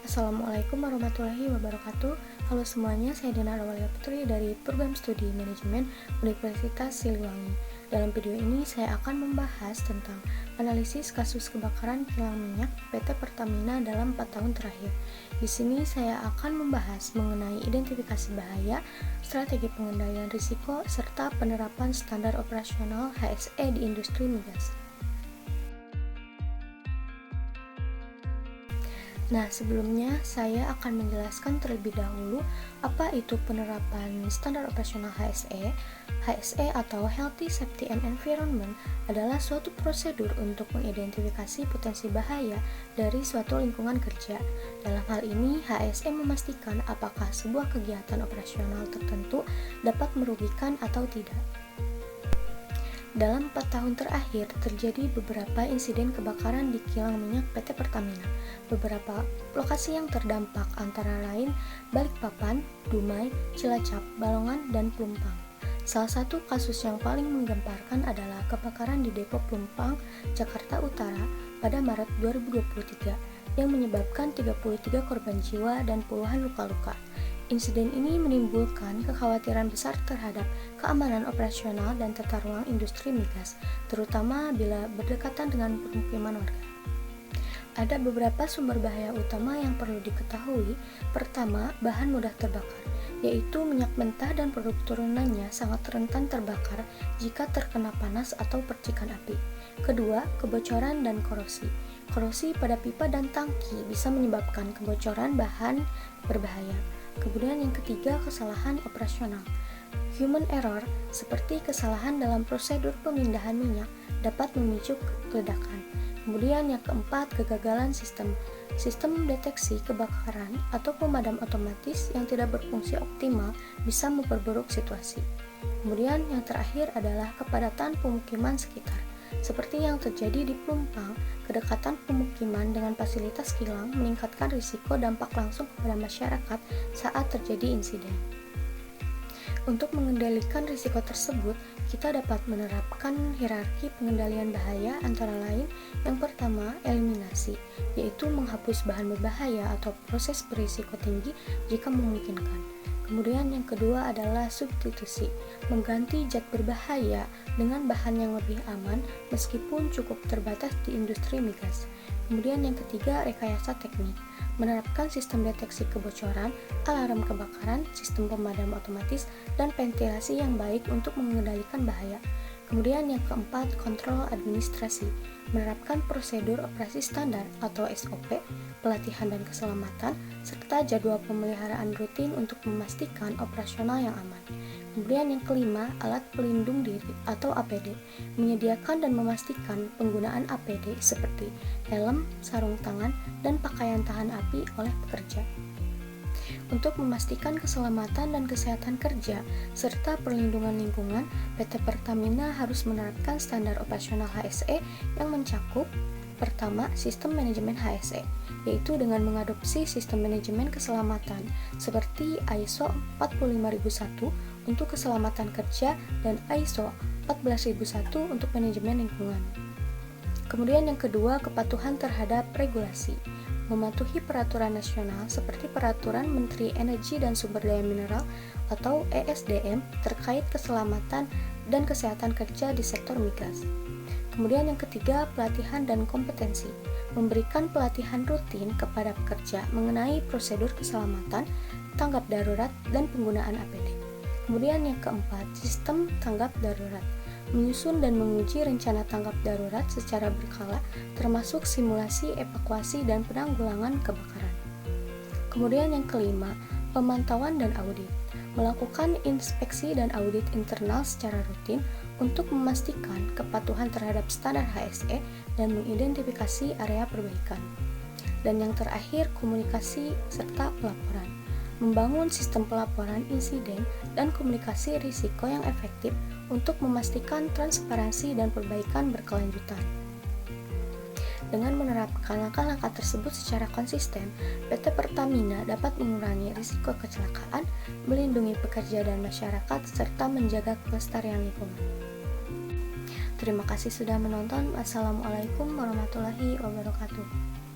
Assalamualaikum warahmatullahi wabarakatuh. Halo semuanya, saya Dina Rawalia Putri dari Program Studi Manajemen Universitas Siliwangi. Dalam video ini saya akan membahas tentang analisis kasus kebakaran kilang minyak PT Pertamina dalam 4 tahun terakhir. Di sini saya akan membahas mengenai identifikasi bahaya, strategi pengendalian risiko, serta penerapan standar operasional HSE di industri migas. Nah, sebelumnya saya akan menjelaskan terlebih dahulu apa itu penerapan standar operasional HSE. HSE atau Healthy Safety and Environment adalah suatu prosedur untuk mengidentifikasi potensi bahaya dari suatu lingkungan kerja. Dalam hal ini, HSE memastikan apakah sebuah kegiatan operasional tertentu dapat merugikan atau tidak. Dalam 4 tahun terakhir, terjadi beberapa insiden kebakaran di kilang minyak PT Pertamina. Beberapa lokasi yang terdampak antara lain Balikpapan, Dumai, Cilacap, Balongan, dan Pelumpang. Salah satu kasus yang paling menggemparkan adalah kebakaran di Depo Pelumpang, Jakarta Utara pada Maret 2023 yang menyebabkan 33 korban jiwa dan puluhan luka-luka. Insiden ini menimbulkan kekhawatiran besar terhadap keamanan operasional dan tata ruang industri migas, terutama bila berdekatan dengan permukiman warga. Ada beberapa sumber bahaya utama yang perlu diketahui. Pertama, bahan mudah terbakar, yaitu minyak mentah dan produk turunannya sangat rentan terbakar jika terkena panas atau percikan api. Kedua, kebocoran dan korosi. Korosi pada pipa dan tangki bisa menyebabkan kebocoran bahan berbahaya. Kemudian yang ketiga, kesalahan operasional. Human error, seperti kesalahan dalam prosedur pemindahan minyak, dapat memicu ledakan. Kemudian yang keempat, kegagalan sistem. Sistem deteksi kebakaran atau pemadam otomatis yang tidak berfungsi optimal bisa memperburuk situasi. Kemudian yang terakhir adalah kepadatan pemukiman sekitar. Seperti yang terjadi di Pelumpang, kedekatan pemukiman dengan fasilitas kilang meningkatkan risiko dampak langsung kepada masyarakat saat terjadi insiden. Untuk mengendalikan risiko tersebut, kita dapat menerapkan hierarki pengendalian bahaya antara lain. Yang pertama, eliminasi, yaitu menghapus bahan berbahaya atau proses berisiko tinggi jika memungkinkan. Kemudian yang kedua adalah substitusi, mengganti zat berbahaya dengan bahan yang lebih aman meskipun cukup terbatas di industri migas. Kemudian yang ketiga, rekayasa teknik, menerapkan sistem deteksi kebocoran, alarm kebakaran, sistem pemadam otomatis, dan ventilasi yang baik untuk mengendalikan bahaya. Kemudian yang keempat, kontrol administrasi, menerapkan prosedur operasi standar atau SOP, pelatihan dan keselamatan, serta jadwal pemeliharaan rutin untuk memastikan operasional yang aman. Kemudian yang kelima, alat pelindung diri atau APD, menyediakan dan memastikan penggunaan APD seperti helm, sarung tangan, dan pakaian tahan api oleh pekerja. Untuk memastikan keselamatan dan kesehatan kerja serta perlindungan lingkungan, PT Pertamina harus menerapkan standar operasional HSE yang mencakup: pertama, sistem manajemen HSE, yaitu dengan mengadopsi sistem manajemen keselamatan seperti ISO 45001 untuk keselamatan kerja dan ISO 14001 untuk manajemen lingkungan. Kemudian yang kedua, kepatuhan terhadap regulasi, mematuhi peraturan nasional seperti Peraturan Menteri Energi dan Sumber Daya Mineral atau ESDM terkait keselamatan dan kesehatan kerja di sektor migas. Kemudian yang ketiga, pelatihan dan kompetensi, memberikan pelatihan rutin kepada pekerja mengenai prosedur keselamatan, tanggap darurat, dan penggunaan APD. Kemudian yang keempat, sistem tanggap darurat, menyusun dan menguji rencana tanggap darurat secara berkala, termasuk simulasi evakuasi dan penanggulangan kebakaran. Kemudian yang kelima, pemantauan dan audit, melakukan inspeksi dan audit internal secara rutin untuk memastikan kepatuhan terhadap standar HSE dan mengidentifikasi area perbaikan. Dan yang terakhir, komunikasi serta pelaporan, membangun sistem pelaporan insiden dan komunikasi risiko yang efektif untuk memastikan transparansi dan perbaikan berkelanjutan. Dengan menerapkan langkah-langkah tersebut secara konsisten, PT Pertamina dapat mengurangi risiko kecelakaan, melindungi pekerja dan masyarakat, serta menjaga kelestarian lingkungan. Terima kasih sudah menonton. Wassalamualaikum warahmatullahi wabarakatuh.